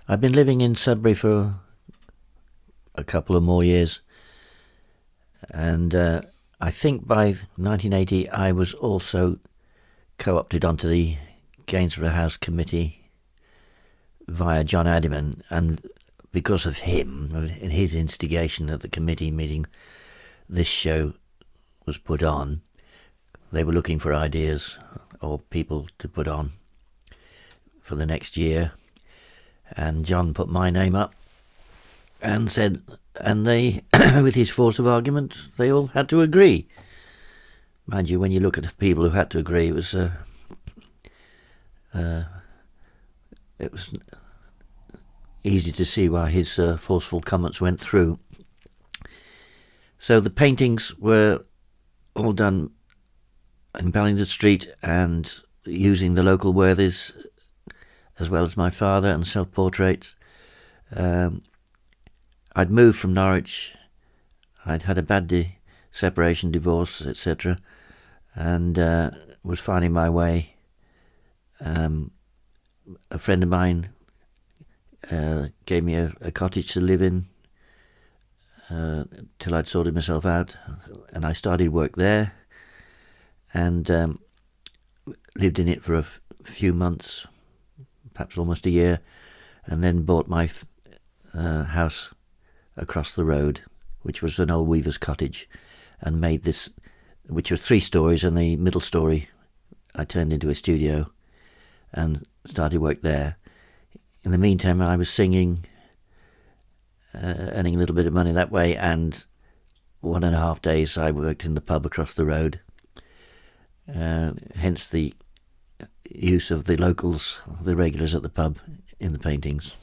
I've been living in Sudbury for a couple of more years, and I think by 1980 I was also co-opted onto the Gainsborough House committee via John Addiman, and because of him and his instigation at the committee meeting, this show was put on. They were looking for ideas or people to put on for the next year, and John put my name up and said, and they, with his force of argument, they all had to agree. Mind you, when you look at the people who had to agree, it was easy to see why his forceful comments went through. So the paintings were all done in Ballington Street and using the local worthies, as well as my father, and self-portraits. I'd moved from Norwich. I'd had a bad separation, divorce, etc., and was finding my way. A friend of mine gave me a cottage to live in till I'd sorted myself out, and I started work there and lived in it for a few months, perhaps almost a year, and then bought my house across the road, which was an old weaver's cottage, and made this, which were 3 stories, and the middle story I turned into a studio and started work there. In the meantime, I was singing, earning a little bit of money that way, and 1.5 days I worked in the pub across the road. Hence the use of the locals, the regulars at the pub, in the paintings.